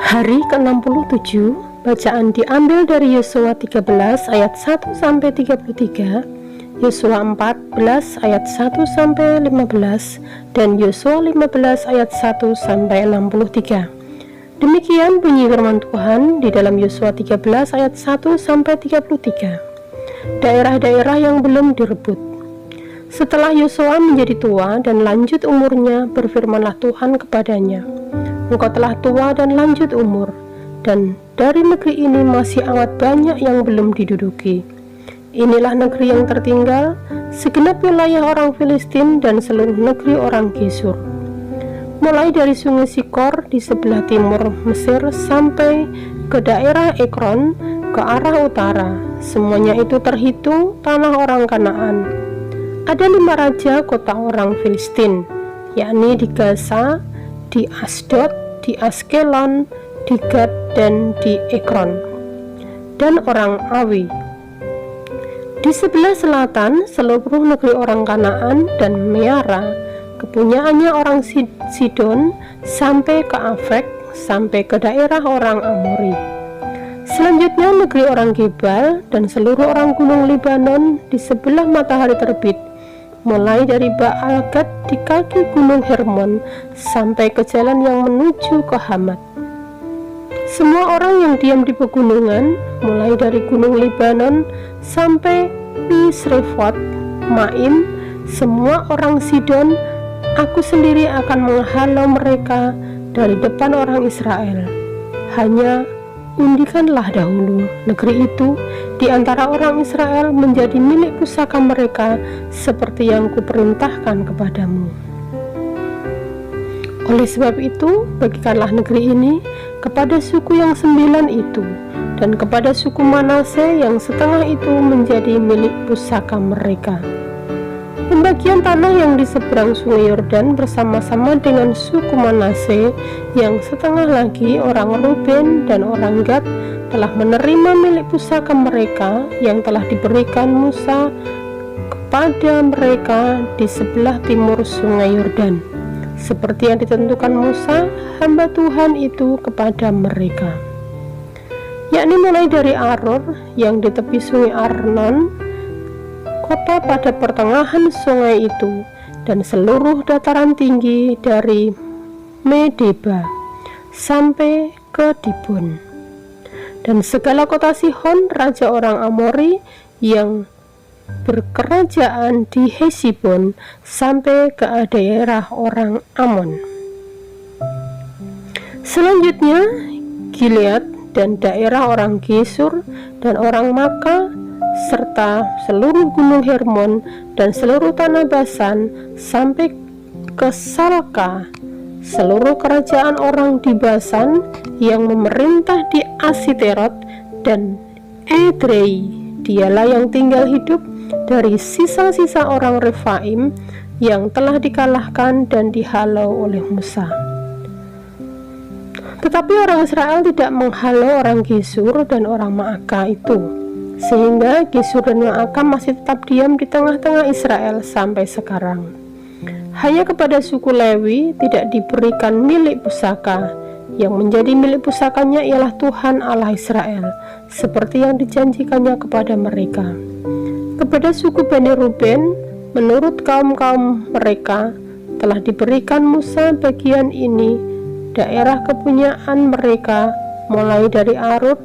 Hari ke-67, bacaan diambil dari Yosua 13 ayat 1 sampai 33, Yosua 14 ayat 1 sampai 15, dan Yosua 15 ayat 1 sampai 63. Demikian bunyi firman Tuhan di dalam Yosua 13 ayat 1 sampai 33. Daerah-daerah yang belum direbut. Setelah Yosua menjadi tua dan lanjut umurnya, berfirmanlah Tuhan kepadanya, "Engkau telah tua dan lanjut umur, dan dari negeri ini masih amat banyak yang belum diduduki. Inilah negeri yang tertinggal, segenap wilayah orang Filistin dan seluruh negeri orang Gesur. Mulai dari sungai Sikor di sebelah timur Mesir sampai ke daerah Ekron ke arah utara, semuanya itu terhitung tanah orang Kanaan. Ada 5 raja kota orang Filistin, yakni di Gaza, di Asdod, di Askelon, di Gad, dan di Ekron, dan orang Awi. Di sebelah selatan, seluruh negeri orang Kanaan dan Meara, kepunyaannya orang Sidon, sampai ke Afek, sampai ke daerah orang Amori. Selanjutnya negeri orang Gebal dan seluruh orang gunung Libanon di sebelah matahari terbit, mulai dari Baal Gad di kaki gunung Hermon sampai ke jalan yang menuju ke Hamat. Semua orang yang diam di pegunungan, mulai dari gunung Libanon sampai Misrefot Maim, semua orang Sidon, aku sendiri akan menghalau mereka dari depan orang Israel. Hanya undikanlah dahulu negeri itu di antara orang Israel menjadi milik pusaka mereka, seperti yang kuperintahkan kepadamu. Oleh sebab itu, bagikanlah negeri ini kepada suku yang 9 itu, dan kepada suku Manase yang setengah itu menjadi milik pusaka mereka. Pembagian tanah yang di seberang sungai Yordan bersama-sama dengan suku Manase yang setengah lagi orang Ruben dan orang Gad telah menerima milik pusaka mereka yang telah diberikan Musa kepada mereka di sebelah timur sungai Yordan, seperti yang ditentukan Musa hamba Tuhan itu kepada mereka, yakni mulai dari Aror yang di tepi sungai Arnon, kota pada pertengahan sungai itu, dan seluruh dataran tinggi dari Medeba sampai ke Dibon, dan segala kota Sihon raja orang Amori yang berkerajaan di Hesibon sampai ke daerah orang Amon. Selanjutnya Gilead dan daerah orang Gesur dan orang Maka, serta seluruh gunung Hermon dan seluruh tanah Basan sampai ke Salka, seluruh kerajaan orang di Basan yang memerintah di Asiterot dan Edrei, dialah yang tinggal hidup dari sisa-sisa orang Refaim yang telah dikalahkan dan dihalau oleh Musa. Tetapi orang Israel tidak menghalau orang Gesur dan orang Maaka itu, sehingga Gesur dan Maaka masih tetap diam di tengah-tengah Israel sampai sekarang. Hanya kepada suku Lewi tidak diberikan milik pusaka, yang menjadi milik pusakanya ialah Tuhan Allah Israel, seperti yang dijanjikannya kepada mereka. Kepada suku Bani Ruben, menurut kaum-kaum mereka, telah diberikan Musa bagian ini, daerah kepunyaan mereka, mulai dari Arud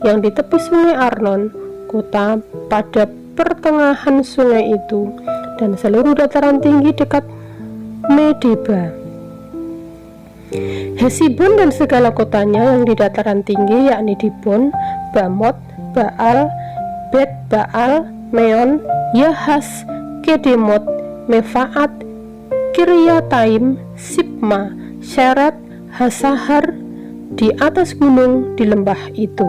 yang di tepi sungai Arnon, kota pada pertengahan sungai itu, dan seluruh dataran tinggi dekat Medeba. Hesibon dan segala kotanya yang di dataran tinggi, yakni Dibon, Bamot, Baal, Bet Baal, Meon, Yahas, Kedemot, Mefaat, Kiryataim, Sipma, Syarat, Hasahar, di atas gunung di lembah itu.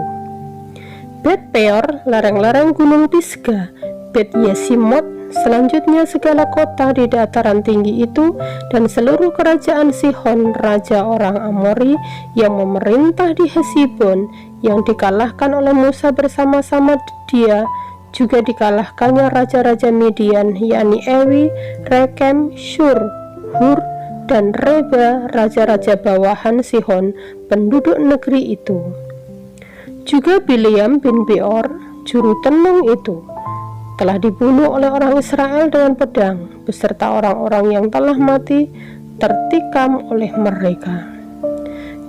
Bet Peor, lereng-lereng gunung Pisgah, Bet Yesimot, selanjutnya segala kota di dataran tinggi itu, dan seluruh kerajaan Sihon raja orang Amori yang memerintah di Hesibon, yang dikalahkan oleh Musa bersama-sama dia. Juga dikalahkannya raja-raja Midian, yakni Ewi, Rekem, Syur, Hur, dan Reba, raja-raja bawahan Sihon, penduduk negeri itu. Juga Bileam bin Beor, juru tenung itu, telah dibunuh oleh orang Israel dengan pedang, beserta orang-orang yang telah mati tertikam oleh mereka.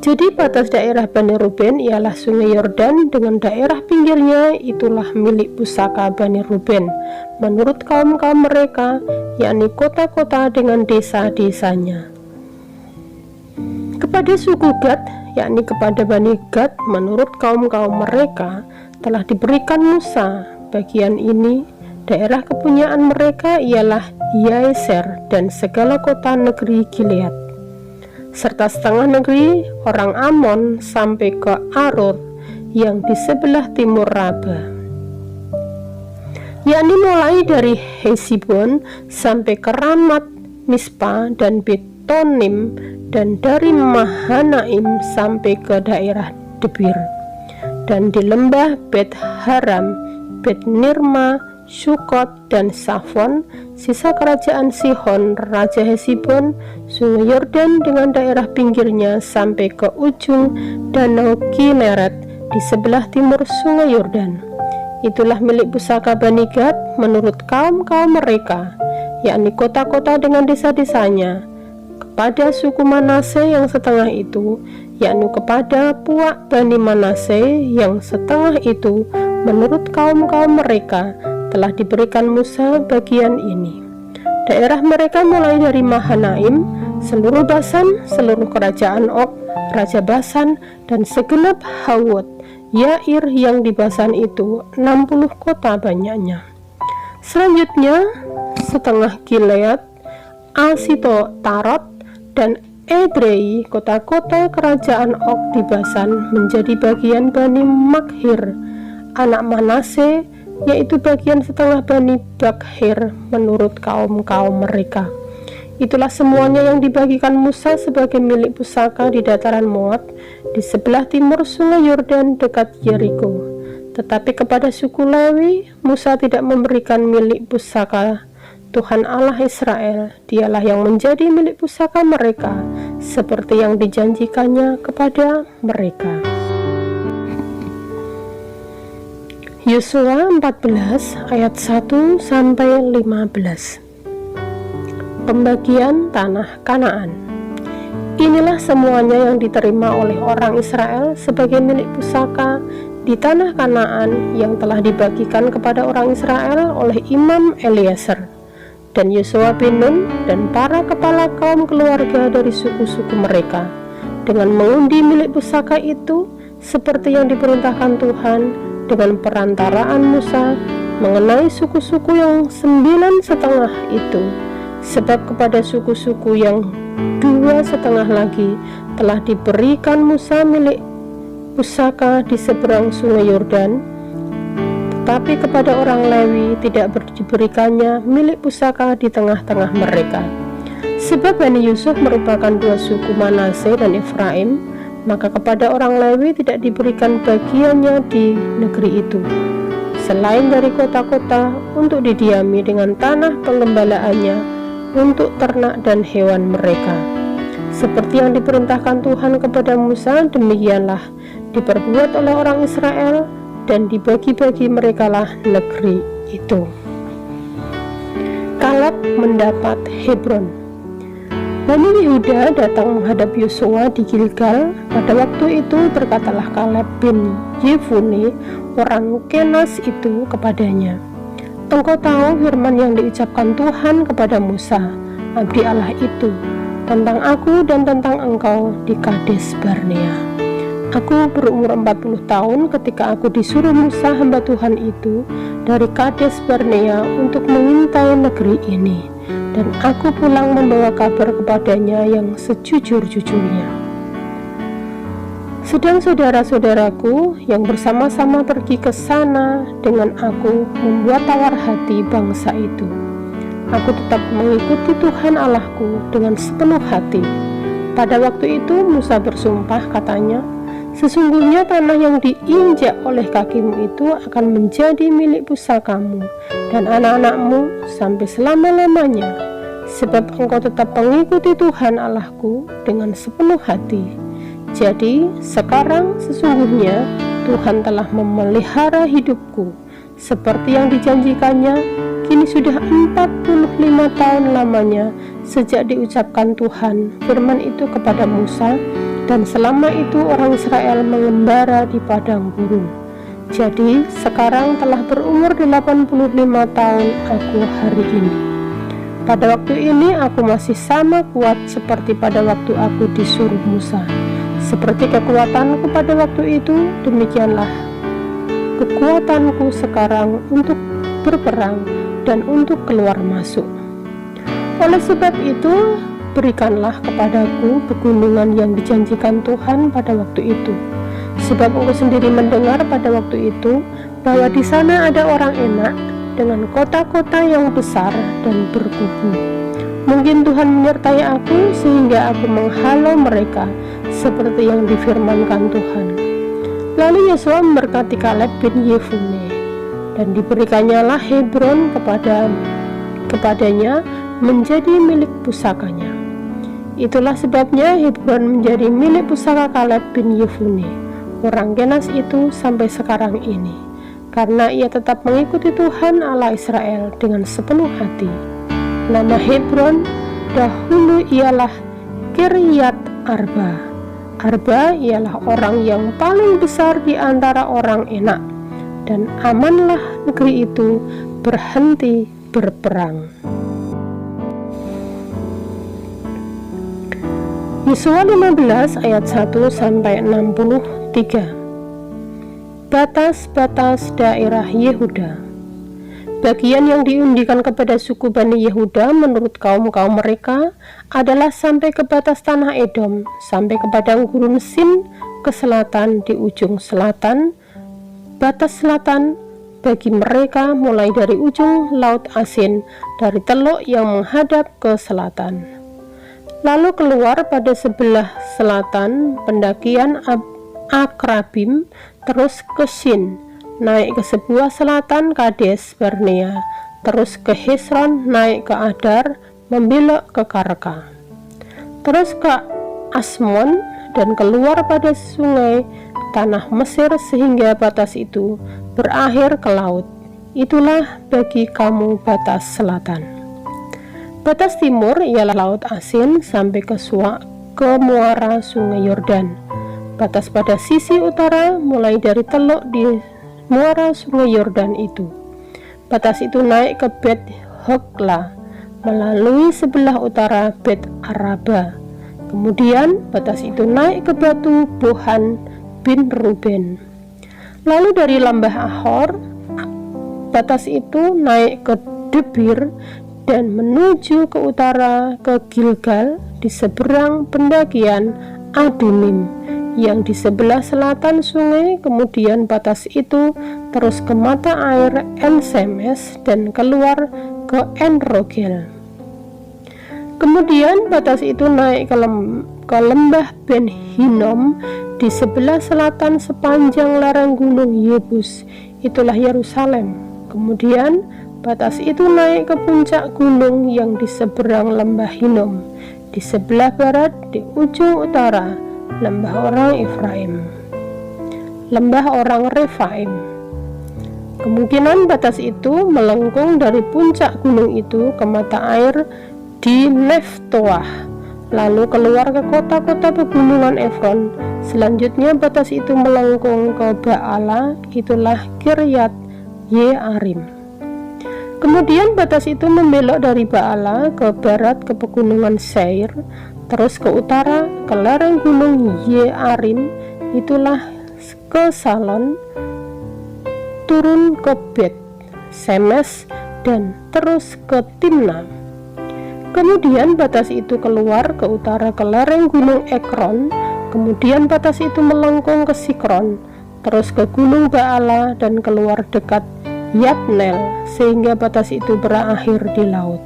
Jadi batas daerah Bani Ruben ialah sungai Yordan dengan daerah pinggirnya itulah milik pusaka Bani Ruben menurut kaum-kaum mereka, yakni kota-kota dengan desa-desanya. Kepada suku Gad, yakni kepada Bani Gad menurut kaum-kaum mereka telah diberikan Musa bagian ini. Daerah kepunyaan mereka ialah Yaeser dan segala kota negeri Gilead, serta setengah negeri orang Amon sampai ke Aror yang di sebelah timur Raba, yakni mulai dari Hesibon sampai ke Ramat, Mispa dan Betonim, dan dari Mahanaim sampai ke daerah Debir, dan di lembah Bet Haram, Bet Nirma, Sukot dan Safon, sisa kerajaan Sihon raja Hesibon, sungai Yordan dengan daerah pinggirnya sampai ke ujung danau Kineret di sebelah timur sungai Yordan. Itulah milik pusaka Bani Gad menurut kaum-kaum mereka, yakni kota-kota dengan desa-desanya. Kepada suku Manase yang setengah itu, yakni kepada puak Bani Manase yang setengah itu, menurut kaum-kaum mereka telah diberikan Musa bagian ini. Daerah mereka mulai dari Mahanaim, seluruh Basan, seluruh kerajaan Og, raja Basan, dan segenap Hawot, Yair yang di Basan itu 60 kota banyaknya. Selanjutnya, setengah Gilead, Asito Tarot, dan Edrei, kota-kota kerajaan Og di Basan, menjadi bagian Bani Makhir, anak Manase, yaitu bagian setengah Bani Bakhir menurut kaum-kaum mereka. Itulah semuanya yang dibagikan Musa sebagai milik pusaka di dataran Moab di sebelah timur sungai Yordan dekat Yeriko. Tetapi kepada suku Lewi, Musa tidak memberikan milik pusaka Tuhan Allah Israel. Dialah yang menjadi milik pusaka mereka seperti yang dijanjikannya kepada mereka. Yosua 14 ayat 1 sampai 15. Pembagian tanah Kanaan. Inilah semuanya yang diterima oleh orang Israel sebagai milik pusaka di tanah Kanaan yang telah dibagikan kepada orang Israel oleh Imam Eliezer dan Yosua bin Nun dan para kepala kaum keluarga dari suku-suku mereka, dengan mengundi milik pusaka itu seperti yang diperintahkan Tuhan dengan perantaraan Musa mengenai suku-suku yang 9,5 itu, sebab kepada suku-suku yang 2,5 lagi telah diberikan Musa milik pusaka di seberang sungai Yordan, tetapi kepada orang Lewi tidak diberikannya milik pusaka di tengah-tengah mereka. Sebab Bani Yusuf merupakan 2 suku Manase dan Efraim, maka kepada orang Lewi tidak diberikan bagiannya di negeri itu, selain dari kota-kota untuk didiami dengan tanah pengembalaannya untuk ternak dan hewan mereka. Seperti yang diperintahkan Tuhan kepada Musa, demikianlah diperbuat oleh orang Israel, dan dibagi-bagi merekalah negeri itu. Kaleb mendapat Hebron. Bani Yehuda datang menghadap Yosua di Gilgal. Pada waktu itu berkatalah Kaleb bin Yefune orang Kenas itu kepadanya, "Engkau tahu firman yang diucapkan Tuhan kepada Musa, abdi Allah itu, tentang aku dan tentang engkau di Kades Barnea. Aku berumur 40 tahun ketika aku disuruh Musa hamba Tuhan itu dari Kades Barnea untuk mengintai negeri ini, dan aku pulang membawa kabar kepadanya yang sejujur-jujurnya. Sedang saudara-saudaraku yang bersama-sama pergi ke sana dengan aku membuat tawar hati bangsa itu. Aku tetap mengikuti Tuhan Allahku dengan sepenuh hati. Pada waktu itu Musa bersumpah, katanya, sesungguhnya tanah yang diinjak oleh kakimu itu akan menjadi milik pusakamu dan anak-anakmu sampai selama-lamanya. sebab engkau tetap mengikuti Tuhan Allahku dengan sepenuh hati. Jadi sekarang sesungguhnya Tuhan telah memelihara hidupku seperti yang dijanjikannya. Kini sudah 45 tahun lamanya sejak diucapkan Tuhan firman itu kepada Musa, dan selama itu orang Israel mengembara di padang gurun. Jadi sekarang telah berumur 85 tahun aku hari ini. Pada waktu ini aku masih sama kuat seperti pada waktu aku disuruh Musa. Seperti kekuatanku pada waktu itu, demikianlah kekuatanku sekarang untuk berperang dan untuk keluar masuk. Oleh sebab itu, berikanlah kepadaku pegunungan yang dijanjikan Tuhan pada waktu itu. Sebab engkau sendiri mendengar pada waktu itu bahwa di sana ada orang Enak dengan kota-kota yang besar dan berkubu. Mungkin Tuhan menyertai aku sehingga aku menghalau mereka seperti yang difirmankan Tuhan. Lalu Yosua memberkati Kaleb bin Yefune, dan diberikannya lah Hebron kepadanya menjadi milik pusakanya. Itulah sebabnya Hebron menjadi milik pusaka Kaleb bin Yefune, orang Kenas itu sampai sekarang ini, karena ia tetap mengikuti Tuhan Allah Israel dengan sepenuh hati. Nama Hebron dahulu ialah Kiryat Arba. Arba ialah orang yang paling besar di antara orang Enak, dan amanlah negeri itu berhenti berperang. Yosua 15 ayat 1-63. Batas-batas daerah Yehuda. Bagian yang diundikan kepada suku Bani Yehuda menurut kaum-kaum mereka adalah sampai ke batas tanah Edom, sampai ke padang gurun Sin ke selatan di ujung selatan. Batas selatan bagi mereka mulai dari ujung Laut Asin, dari teluk yang menghadap ke selatan. Lalu keluar pada sebelah selatan pendakian Akrabim, terus ke Sin, naik ke sebuah selatan Kades Barnea, terus ke Hesron, naik ke Adar, membelok ke Karka, terus ke Asmon, dan keluar pada sungai tanah Mesir sehingga batas itu berakhir ke laut. Itulah bagi kamu batas selatan. Batas timur ialah Laut Asin sampai ke muara sungai Yordan. Batas pada sisi utara mulai dari teluk di muara sungai Yordan itu. Batas itu naik ke Bet Hogla melalui sebelah utara Bet Araba. Kemudian batas itu naik ke batu Bohan bin Ruben. Lalu dari lembah Ahor, batas itu naik ke Debir dan menuju ke utara ke Gilgal di seberang pendakian Adumim yang di sebelah selatan sungai. Kemudian batas itu terus ke mata air Ensemes dan keluar ke Enrogel. Kemudian batas itu naik ke lembah Ben Hinnom di sebelah selatan sepanjang lereng gunung Yebus, itulah Yerusalem. Kemudian batas itu naik ke puncak gunung yang di seberang lembah Hinnom, di sebelah barat di ujung utara lembah orang Efraim, lembah orang Refaim. Kemungkinan batas itu melengkung dari puncak gunung itu ke mata air di Neftoah, lalu keluar ke kota-kota pegunungan Efron. Selanjutnya batas itu melengkung ke Baala, itulah Kiryat Yearim. Kemudian batas itu membelok dari Baala ke barat ke pegunungan Seir, terus ke utara ke lereng gunung Yearim, itulah ke Salon, turun ke Bet Semes, dan terus ke Timna. Kemudian batas itu keluar ke utara ke lereng gunung Ekron. Kemudian batas itu melengkung ke Sikron, terus ke gunung Baala dan keluar dekat Yabnel, sehingga batas itu berakhir di laut.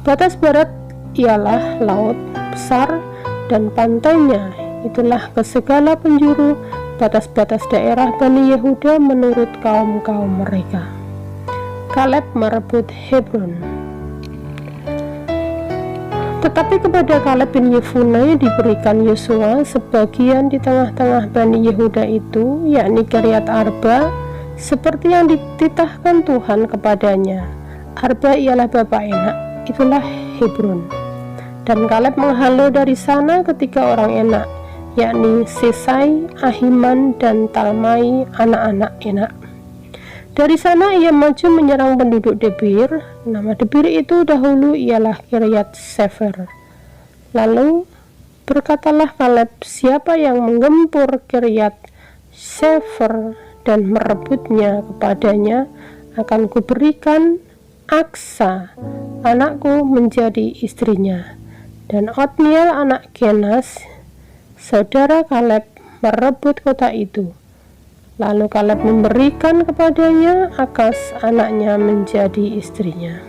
Batas barat ialah laut besar dan pantainya, itulah ke segala penjuru batas-batas daerah Bani Yehuda menurut kaum-kaum mereka. Kaleb merebut Hebron. Tetapi kepada Kaleb bin Yefune diberikan Yosua sebagian di tengah-tengah Bani Yehuda itu, yakni Kiryat Arba, seperti yang dititahkan Tuhan kepadanya. Arba ialah bapa Enak, itulah Hebron. Dan Kaleb menghalau dari sana ketika orang Enak, yakni Sesai, Ahiman, dan Talmai, anak-anak Enak. Dari sana ia maju menyerang penduduk Debir. Nama Debir itu dahulu ialah Kiryat Sefer. Lalu berkatalah Kaleb, siapa yang menggempur Kiryat Sefer dan merebutnya kepadanya, akan kuberikan Aksa anakku menjadi istrinya. Dan Otniel anak Kenas, saudara Kaleb, merebut kota itu. Lalu Kaleb memberikan kepadanya Akas anaknya menjadi istrinya.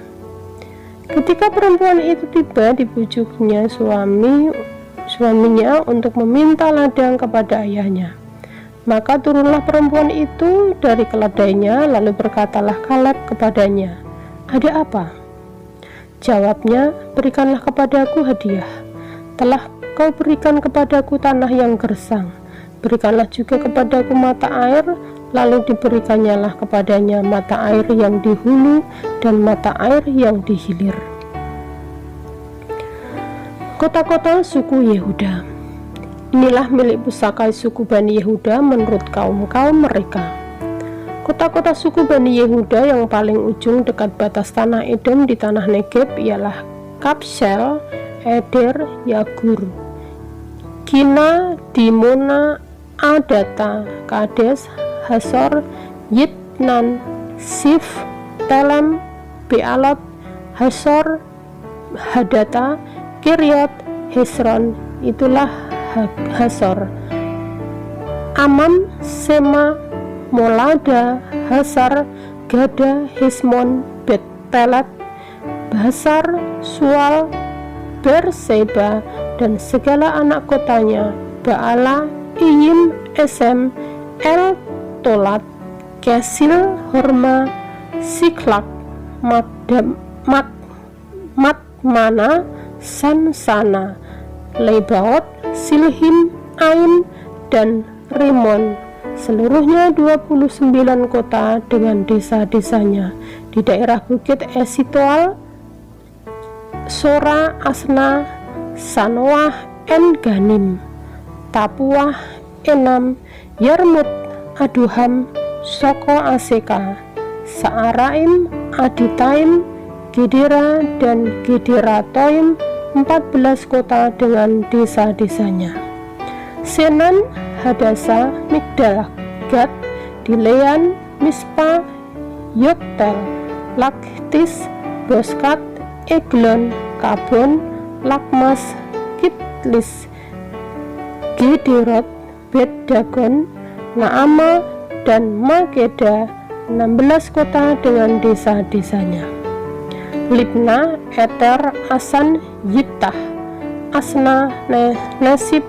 Ketika perempuan itu tiba, dibujuknya suaminya untuk meminta ladang kepada ayahnya. Maka turunlah perempuan itu dari keledainya, lalu berkatalah Kaleb kepadanya, ada apa? Jawabnya, berikanlah kepadaku hadiah. Telah kau berikan kepadaku tanah yang gersang. Berikanlah juga kepadaku mata air, lalu diberikannyalah kepadanya mata air yang di hulu dan mata air yang di hilir. Kota-kota suku Yehuda. Inilah milik pusaka suku Bani Yehuda menurut kaum-kaum mereka. Kota-kota suku Bani Yehuda yang paling ujung dekat batas tanah Edom di tanah Negeb ialah Kabsel, Eder, Yagur, Kina, Dimona, Adata, Kades, Hasor, Yitnan, Sif, Telem, Bealot, Hasor, Hadata, Kiryat, Hesron, itulah Hasor, Amam, Sema, Molada, Hasar, Gada, Hesmon, Bet-Pelet, Basar, Sual, Berseba, dan segala anak kotanya, Baala, Iyim, Esem, El Tolat, Kesil, Horma, Siklak, Matmana, Sansana, Lebaot, Silhim, Ain, dan Rimon. Seluruhnya 29 kota dengan desa-desanya di daerah bukit Esitoal, Sora, Asna, Sanoah, En-Ganim, Tapuah, Enam, Yarmut, Aduham, Soko Aseka, Saaraim, Aditaim, Gedera, dan Gederatoim, 14 kota dengan desa-desanya. Senan, Hadasa, Migdal, Gad, Dilean, Mispa, Yoktel, Laktis, Boskat, Eglon, Kabon, Lakmas, Kitlis, Gederot, Bet-Dagon, Naama, dan Makeda, 16 kota dengan desa-desanya. Libna, Eter, Asan, Yittah, Asna, Nasib,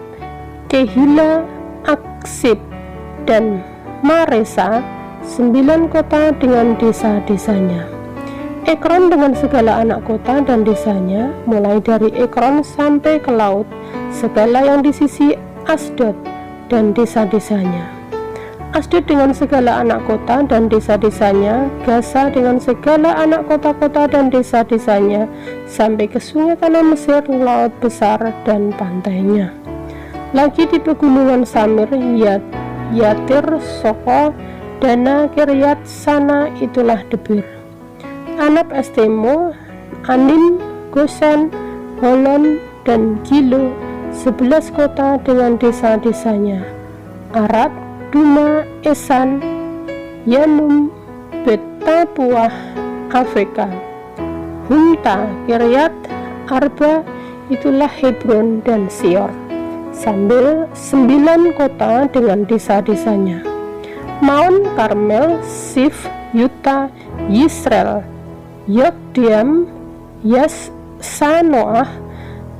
Kehila, Aksib, dan Maresa, 9 kota dengan desa-desanya. Ekron dengan segala anak kota dan desanya, mulai dari Ekron sampai ke laut, segala yang di sisi Asdod dan desa-desanya. Asdod dengan segala anak kota dan desa-desanya, Gaza dengan segala anak kota-kota dan desa-desanya, sampai ke sungai tanah Mesir, laut besar, dan pantainya. Lagi di pegunungan Samir, Yatir, Soko, Dana, Kiryat, Sana, itulah Debir. Anab, Estemo, Anim, Gosen, Holon, dan Gilo, 11 kota dengan desa-desanya. Arad, Duma, Esan, Yanum, Bet-Tapuah, Afeka, Humta, Kiryat Arba, itulah Hebron dan Sior, sambil 9 kota dengan desa-desanya. Maon, Karmel, Sif, Yuta, Yisrael, Yokdeam, Sanoah,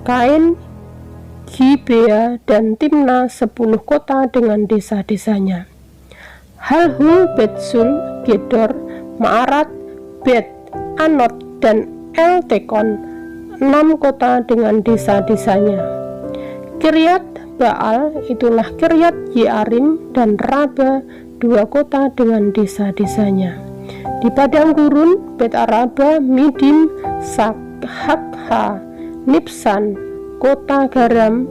Kain, Gibea, dan Timna, 10 kota dengan desa-desanya. Halhul, Betsul, Gedor, Maarat, Bet, Anot, dan El Tekon, 6 kota dengan desa-desanya. Kiryat Baal itulah Kiryat Yearim dan Raba, 2 kota dengan desa-desanya. Di padang gurun, Bet Araba, Midim, Sakhakha, Nibsan, kota garam,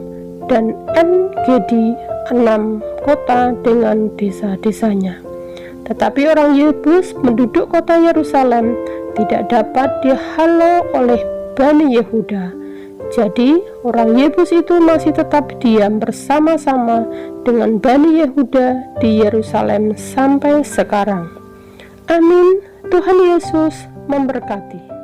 dan En-Gedi, 6 kota dengan desa-desanya. Tetapi orang Yebus penduduk kota Yerusalem tidak dapat dihalau oleh Bani Yehuda. Jadi orang Yebus itu masih tetap diam bersama-sama dengan Bani Yehuda di Yerusalem sampai sekarang. Amin. Tuhan Yesus memberkati.